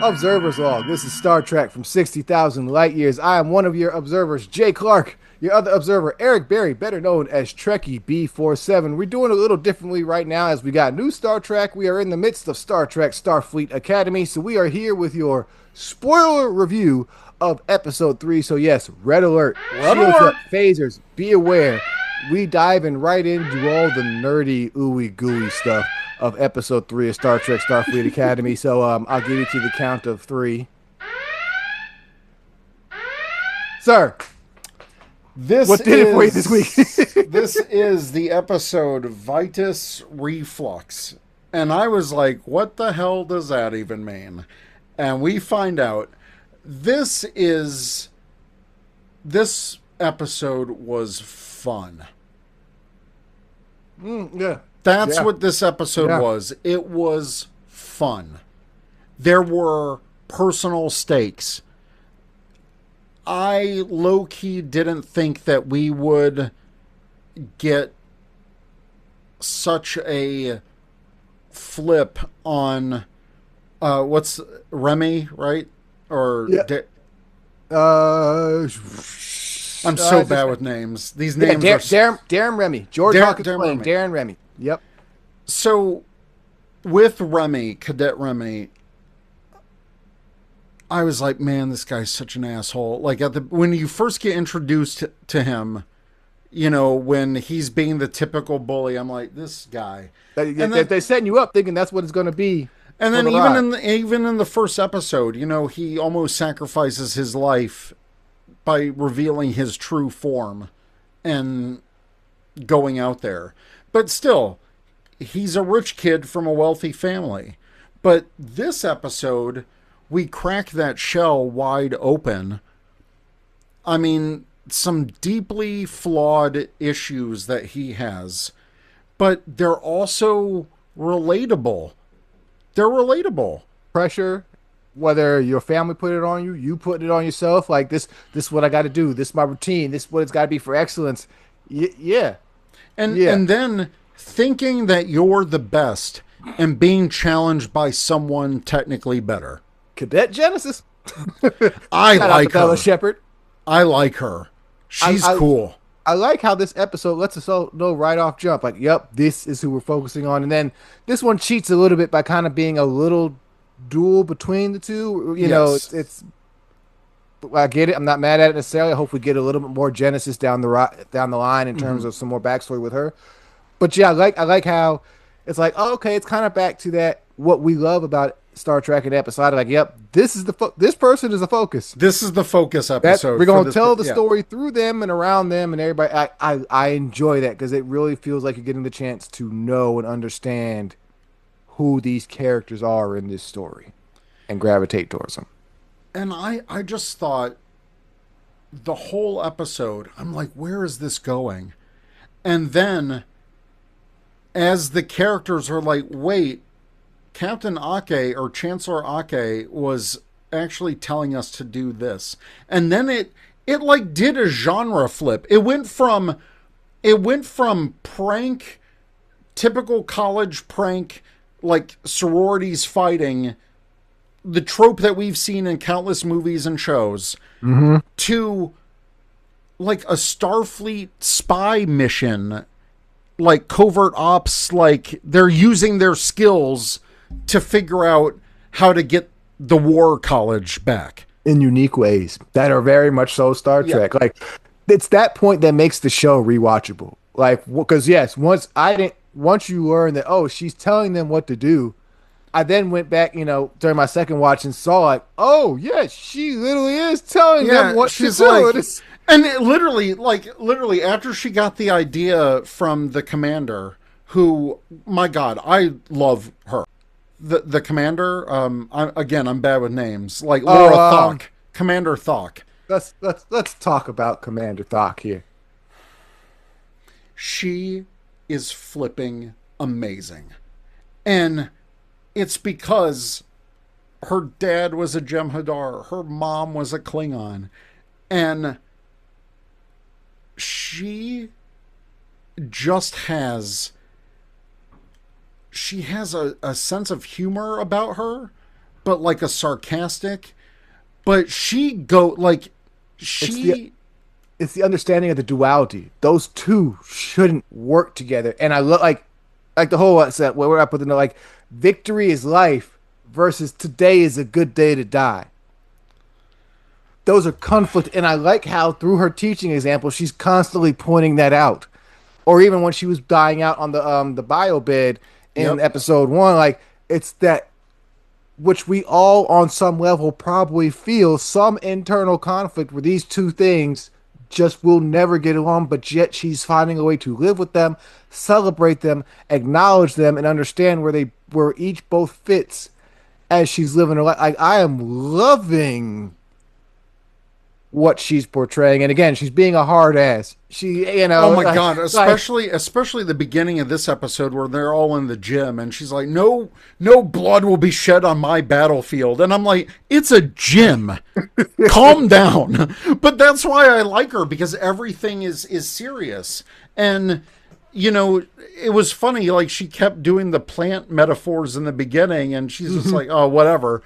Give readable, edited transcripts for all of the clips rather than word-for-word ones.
Observer's Log. This is Star Trek from 60,000 light years. I am one of your observers, Jay Clark. Your other observer, Eric Berry, better known as Trekkie B47. We're doing a little differently right now as we got new Star Trek. We are in the midst of Star Trek Starfleet Academy, so we are here with your spoiler review of Episode 3. So yes, red alert, Red shields alert. up, phasers, be aware. We diving right into all the nerdy, ooey gooey stuff of Episode 3 of Star Trek Starfleet Academy. So I'll give you to the count of 3. Sir, what did it for you this week? This is the episode Vitus Reflux. And I was like, what the hell does that even mean? And we find out this episode was fun. Yeah. That's Yeah. what this episode Yeah. was. It was fun. There were personal stakes. I low-key didn't think that we would get such a flip on what's Remy, right? Or Yeah. I'm so bad with names. These names are Darren Remy. George Hawkins playing Darren Remy. Yep. So with Remy, Cadet Remy, I was like, man, this guy's such an asshole. Like when you first get introduced to him, you know, when he's being the typical bully, I'm like, this guy. They're setting you up thinking that's what it's going to be. And then even in the first episode, you know, he almost sacrifices his life by revealing his true form and going out there. But still, he's a rich kid from a wealthy family. But this episode, we crack that shell wide open. I mean, some deeply flawed issues that he has, but they're also relatable. They're relatable. Pressure, whether your family put it on you, you put it on yourself. Like this is what I got to do. This is my routine. This is what it's got to be for excellence. Yeah. And then thinking that you're the best and being challenged by someone technically better. Cadet Genesis. I Shout out like to Bella her. Shepherd. I like her. She's cool. I like how this episode lets us all know right off jump. Like, yep, this is who we're focusing on. And then this one cheats a little bit by kind of being a little dual between the two. You know, it's I get it. I'm not mad at it necessarily. I hope we get a little bit more Genesis down the line in terms of some more backstory with her. But yeah, I like how it's like, oh, okay, it's kind of back to that what we love about Star Trek and episodic. Like, yep, this person is the focus. This is the focus episode. We're gonna tell the story through them and around them and everybody. I enjoy that because it really feels like you're getting the chance to know and understand who these characters are in this story and gravitate towards them. And I just thought the whole episode, I'm like, where is this going? And then as the characters are like, wait, Captain Ake or Chancellor Ake was actually telling us to do this. And then it like did a genre flip. It went from prank, typical college prank, like sororities fighting, the trope that we've seen in countless movies and shows, to like a Starfleet spy mission, like covert ops, like they're using their skills to figure out how to get the war college back In unique ways that are very much so Star Trek. Like, it's that point that makes the show rewatchable. Like, because yes, once you learn that, oh, she's telling them what to do, I then went back, you know, during my second watch and saw like, oh yeah, she literally is telling them what to do. Like, and it literally after she got the idea from the commander, who, my God, I love her. The commander, I'm bad with names. Like Laura Thok, Commander Thok. Let's talk about Commander Thok here. She is flipping amazing, and it's because her dad was a Jem'Hadar, her mom was a Klingon, and she just has a sense of humor about her but like a sarcastic. But It's the she it's the understanding of the duality. Those two shouldn't work together. And I look like the whole set where I put the note like victory is life versus today is a good day to die. Those are conflict, and I like how through her teaching example, she's constantly pointing that out. Or even when she was dying out on the bio bed in Yep. episode one, like it's that which we all on some level probably feel some internal conflict where these two things just will never get along, but yet she's finding a way to live with them, celebrate them, acknowledge them, and understand where each both fits as she's living her life. Like I am loving what she's portraying, and again, she's being a hard ass. She, Oh my god, like especially the beginning of this episode where they're all in the gym and she's like, no blood will be shed on my battlefield. And I'm like, it's a gym. Calm down. But that's why I like her, because everything is serious. And it was funny, like she kept doing the plant metaphors in the beginning and she's just like, oh, whatever.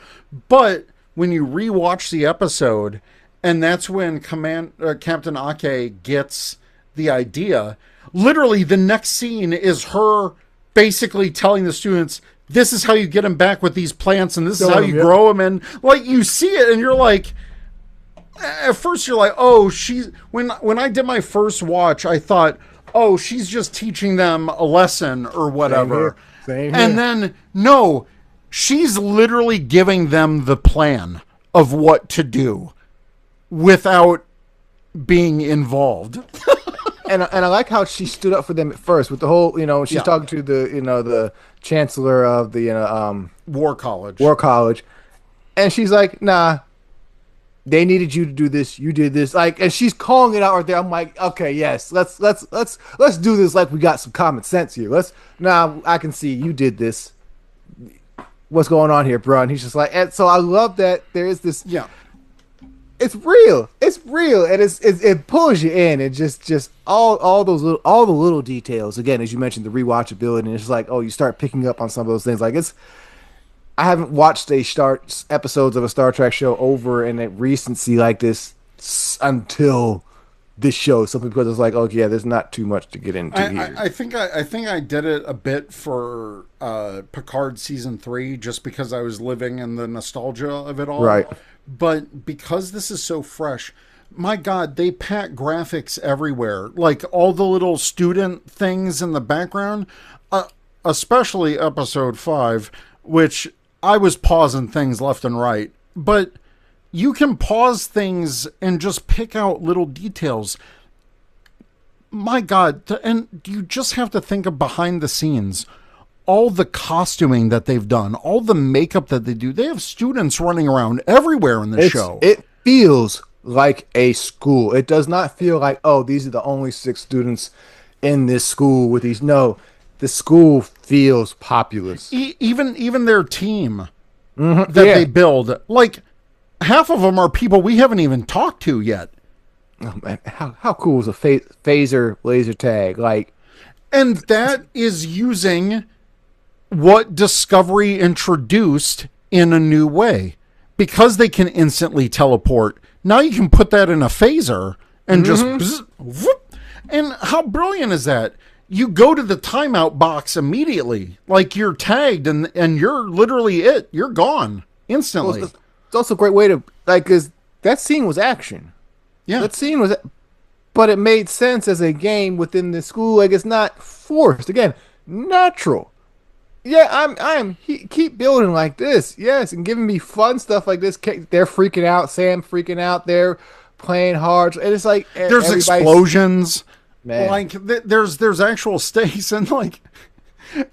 But when you rewatch the episode, and that's when Captain Ake gets the idea. Literally, the next scene is her basically telling the students, this is how you get them back with these plants, and this is how you grow them. And like, you see it, and you're like, at first you're like, oh, when I did my first watch, I thought, oh, she's just teaching them a lesson or whatever. Same here. And then, no, she's literally giving them the plan of what to do without being involved. and I like how she stood up for them at first with the whole, she's talking to the chancellor of the War College. And she's like, nah, they needed you to do this, you did this, like, and she's calling it out right there. I'm like, okay, yes, let's do this like we got some common sense here. I can see you did this. What's going on here, bro? And he's just like, and so I love that there is this. Yeah. It's real, and it pulls you in, and just all the little details. Again, as you mentioned, the rewatchability, and it's like, oh, you start picking up on some of those things. Like I haven't watched episodes of a Star Trek show over in a recency like this until this show, simply because it's like, oh yeah, there's not too much to get into here. I think I did it a bit for Picard season 3, just because I was living in the nostalgia of it all. Right. But because this is so fresh, my God, they pack graphics everywhere. Like all the little student things in the background, especially episode 5, which I was pausing things left and right. But you can pause things and just pick out little details. My God, and you just have to think of behind the scenes. All the costuming that they've done, all the makeup that they do. They have students running around everywhere in the show. It feels like a school. It does not feel like, oh, these are the only 6 students in this school with these. No, the school feels populous. Even their team that they build, like half of them are people we haven't even talked to yet. Oh man, how cool is a phaser laser tag? Like, and that is using what Discovery introduced in a new way, because they can instantly teleport. Now you can put that in a phaser and just bzz, whoop. And how brilliant is that? You go to the timeout box immediately, like you're tagged, and you're literally it. You're gone instantly. Well, it's also a great way to, like, because that scene was action. Yeah, that scene was, but it made sense as a game within the school. Like, it's not forced. Again, natural. Yeah, keep building like this, yes, and giving me fun stuff like this. They're freaking out, Sam freaking out, they're playing hard, and it's like there's explosions, man. Like there's actual stakes, and like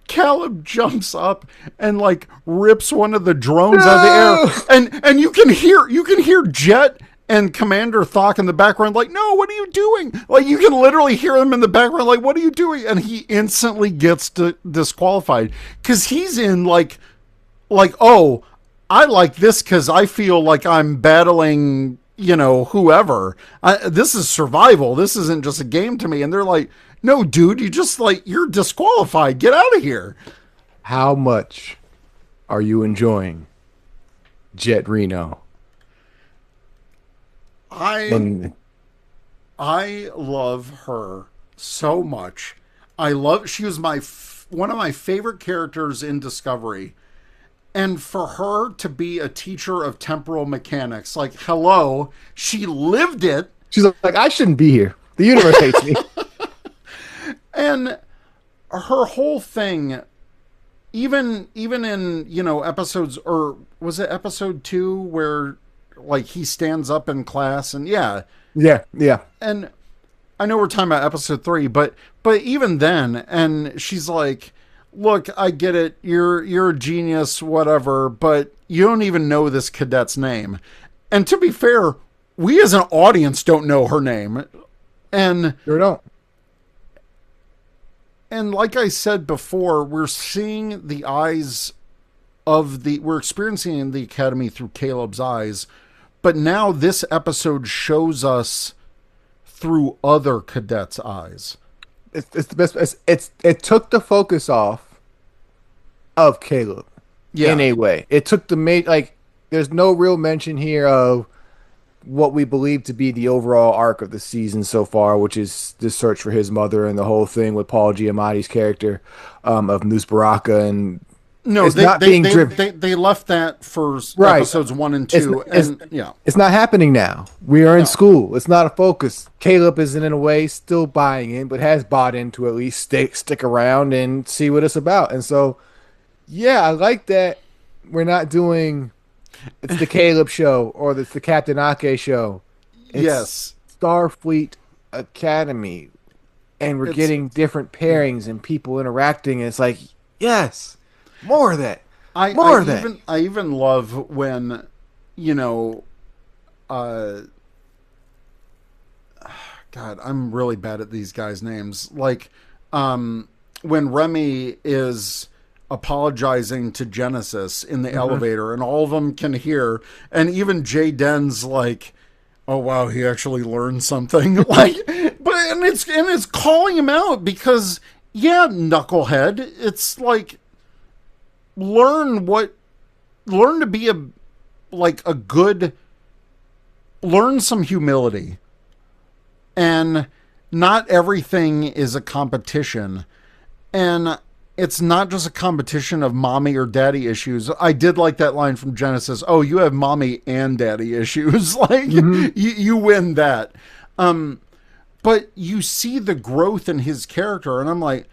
Caleb jumps up and like rips one of the drones out of the air, and you can hear Jet and Commander Thok in the background, like, no, what are you doing? Like, you can literally hear him in the background, like, what are you doing? And he instantly gets disqualified, because he's in like, oh, I like this because I feel like I'm battling, whoever. This is survival. This isn't just a game to me. And they're like, no, dude, you're disqualified. Get out of here. How much are you enjoying Jet Reno. I And I love her so much. She was one of my favorite characters in Discovery. And for her to be a teacher of temporal mechanics, like, hello, she lived it. she's like, I shouldn't be here. The universe hates me. And her whole thing, even in, episodes, or was it episode 2 where like he stands up in class and yeah. Yeah, yeah. And I know we're talking about episode 3, but even then, and she's like, look, I get it. You're a genius, whatever, but you don't even know this cadet's name. And to be fair, we as an audience don't know her name. And Sure don't. like I said before, we're seeing the eyes we're experiencing the Academy through Caleb's eyes, but now this episode shows us through other cadets' eyes. It's the best. It took the focus off of Caleb in a way. It took there's no real mention here of what we believe to be the overall arc of the season so far, which is the search for his mother and the whole thing with Paul Giamatti's character of News Baraka, and no, it's not being driven. They left that for Right. episodes 1 and 2, It's not happening now. We are in school. It's not a focus. Caleb isn't in a way still buying in, but has bought in to at least stick around and see what it's about. And so, yeah, I like that we're not doing it's the Caleb show or it's the Captain Ake show. It's yes, Starfleet Academy, and we're getting different pairings and people interacting. And it's like, yes, more of that. More of that. I even love when, God, I'm really bad at these guys' names. Like, when Remy is apologizing to Genesis in the elevator, and all of them can hear, and even Jay Den's like, "Oh wow, he actually learned something." Like, and it's calling him out because, yeah, knucklehead. It's like, learn to be a good. Learn some humility, and not everything is a competition, and it's not just a competition of mommy or daddy issues. I did like that line from Genesis. Oh, you have mommy and daddy issues. Like, you win that. But you see the growth in his character. And I'm like,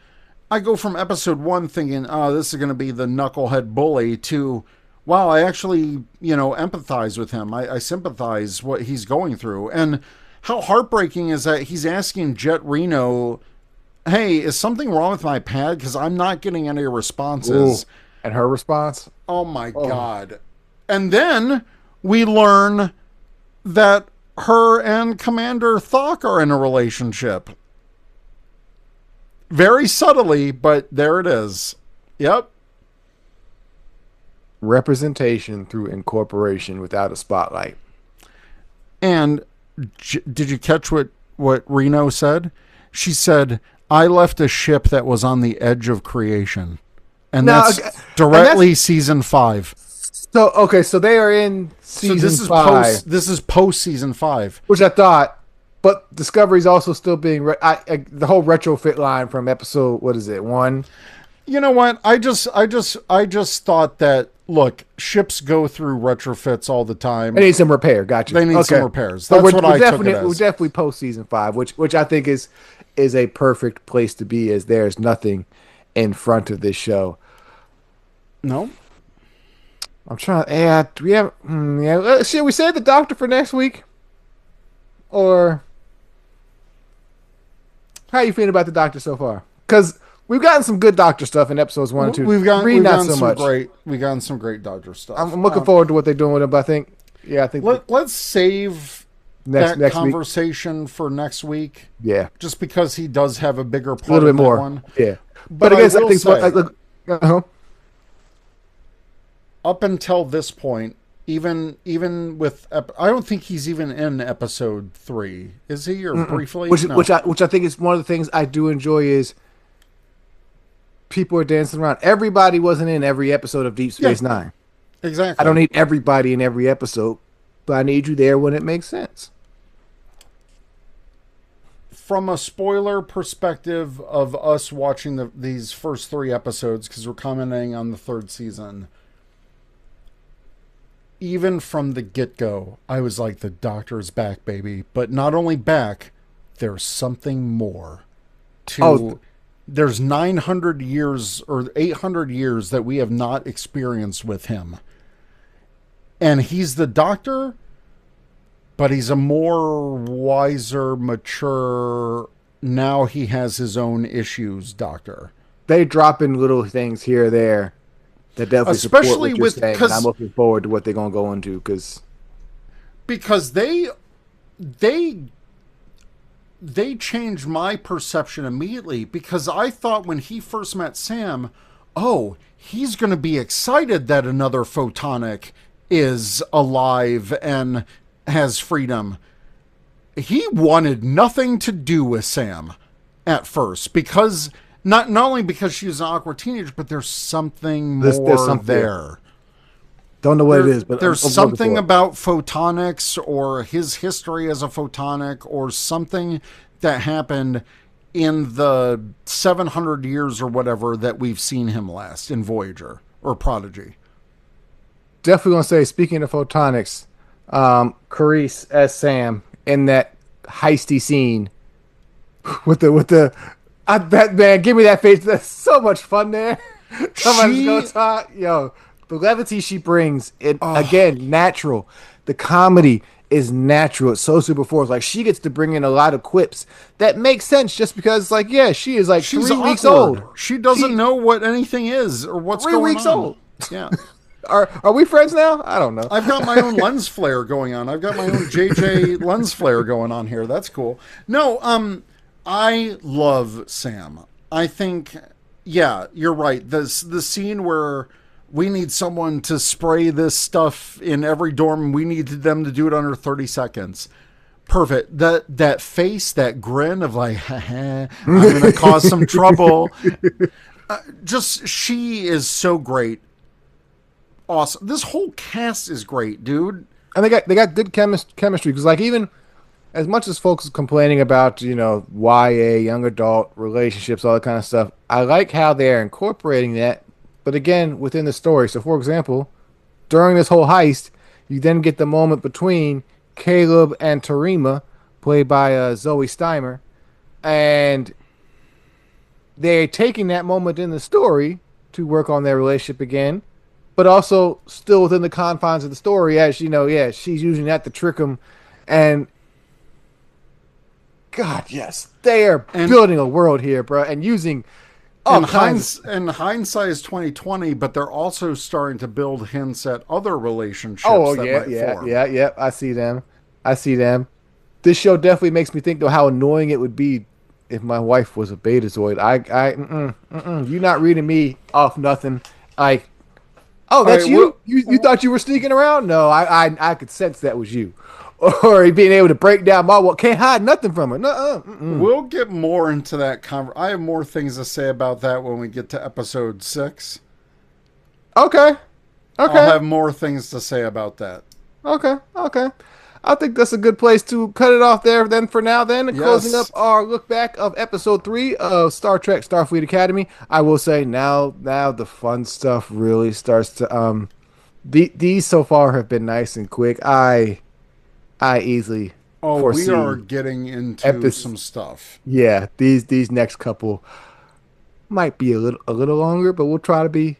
I go from episode 1 thinking, oh, this is going to be the knucklehead bully, to, wow, I actually, empathize with him. I sympathize what he's going through. And how heartbreaking is that he's asking Jet Reno, hey, is something wrong with my pad? Because I'm not getting any responses. Ooh. And her response? Oh, my God. And then we learn that her and Commander Thok are in a relationship. Very subtly, but there it is. Yep. Representation through incorporation without a spotlight. And did you catch what Reno said? She said, I left a ship that was on the edge of creation. And that's directly season 5. So they are in season 5. This is post season 5. Which I thought, but Discovery's also still being the whole retrofit line from episode, what is it, 1? You know what? I just thought that, look, ships go through retrofits all the time. They need some repair. Gotcha. They need some repairs. That's what I took it as. We're definitely post season 5, which I think is a perfect place to be, as there's nothing in front of this show. No. I'm trying. Yeah, do we have? Yeah. Should we save the Doctor for next week, or how are you feeling about the Doctor so far? Because we've gotten some good Doctor stuff in episodes 1 and 2. We've gotten some great Doctor stuff. I'm looking forward to what they're doing with him. But I think let's save next conversation for next week. Yeah, just because he does have a bigger part. A little bit more. One. Yeah, but I will say, up until this point, even with, I don't think he's even in episode 3, is he? Or briefly, which I think is one of the things I do enjoy is people are dancing around. Everybody wasn't in every episode of Deep Space Nine. I don't Exactly. need everybody in every episode, but I need you there when it makes sense. From a spoiler perspective of us watching these first 3 episodes, because we're commenting on the 3rd season, even from the get-go, I was like, the Doctor's back, baby. But not only back, there's something more Oh, to. There's 900 years or 800 years that we have not experienced with him. And he's the Doctor, but he's a more wiser, mature, now he has his own issues Doctor. they drop in little things here or there that definitely support Especially what you're with saying, and I'm looking forward to what they're gonna go into because they they changed my perception immediately, because I thought when he first met Sam, oh, he's going to be excited that another photonic is alive and has freedom. He wanted nothing to do with Sam at first, because not only because she was an awkward teenager, but there's something there's more something there. don't know what it is, but There's I'm looking something for it. about photonics or his history as a photonic or something that happened in the 700 years or whatever that we've seen him last in Voyager or Prodigy. Definitely gonna say, speaking of photonics, Carice as Sam in that heisty scene with the that man, give me that face. That's so much fun there. Somebody's She gonna talk, yo. The levity she brings, it again natural. The comedy is natural. It's so super forced. Like she gets to bring in a lot of quips that make sense just because, like, yeah, she is like she's 3 weeks awkward. old. She doesn't She know what anything is or what's three going weeks on. old. Yeah. Are we friends now? I don't know. I've got my own lens flare going on. I've got my own JJ lens flare going on here. That's cool. No, I love Sam. I think, yeah, you're right. The scene where we need someone to spray this stuff in every dorm. We need them to do it under 30 seconds. Perfect. That face, that grin of like, I'm going to cause some trouble. Just, she is so great. Awesome. This whole cast is great, dude. And they got good chemistry because, like, even as much as folks are complaining about, YA, young adult relationships, all that kind of stuff, I like how they're incorporating that, but again, within the story. So, for example, during this whole heist, you then get the moment between Caleb and Tarima, played by Zoe Steimer, and they're taking that moment in the story to work on their relationship again, but also still within the confines of the story, as yeah, she's using that to trick him. And God, yes, they are And building a world here, bro, and using all kinds of. and hindsight is 2020, but they're also starting to build hints at other relationships Oh that yeah, might yeah, form. yeah, yeah. I see them. I see them. This show definitely makes me think though how annoying it would be if my wife was a Betazoid. You not reading me off nothing. Like, oh, All that's right, you. You thought you were sneaking around? No, I could sense that was you. Or being able to break down my wall. Can't hide nothing from her. No. we'll get more into that. I have more things to say about that when we get to episode 6. Okay. I'll Okay. have more things to say about that. Okay. I think that's a good place to cut it off there then for now then. Closing up Yes. our look back of episode 3 of Star Trek Starfleet Academy. I will say now the fun stuff really starts to these so far have been nice and quick. I easily Oh, foresee we are getting into some stuff. yeah, these next couple might be a little longer, but we'll try to be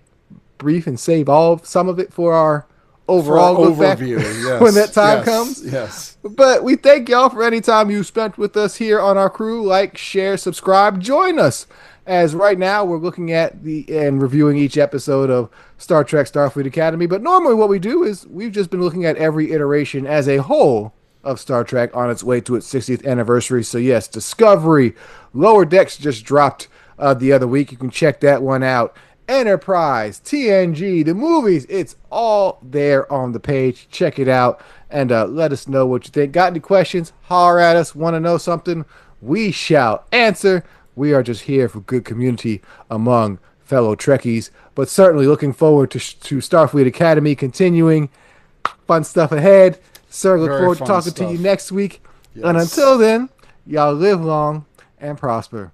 brief and save some of it for our For our overall look back overview, yes. when that time yes, comes. Yes. But we thank y'all for any time you spent with us here on our crew. Like, share, subscribe, join us. As right now we're looking at and reviewing each episode of Star Trek Starfleet Academy. But normally what we do is we've just been looking at every iteration as a whole of Star Trek on its way to its 60th anniversary. So yes, Discovery, Lower Decks just dropped the other week. You can check that one out. Enterprise, TNG, the movies, it's all there on the page. Check it out and let us know what you think. Got any questions? Holler at us. Want to know something? We shall answer. We are just here for good community among fellow Trekkies. But certainly looking forward to Starfleet Academy continuing. Fun stuff ahead. Sir, look Very forward to fun talking stuff. to you next week. And Yes. until then, y'all live long and prosper.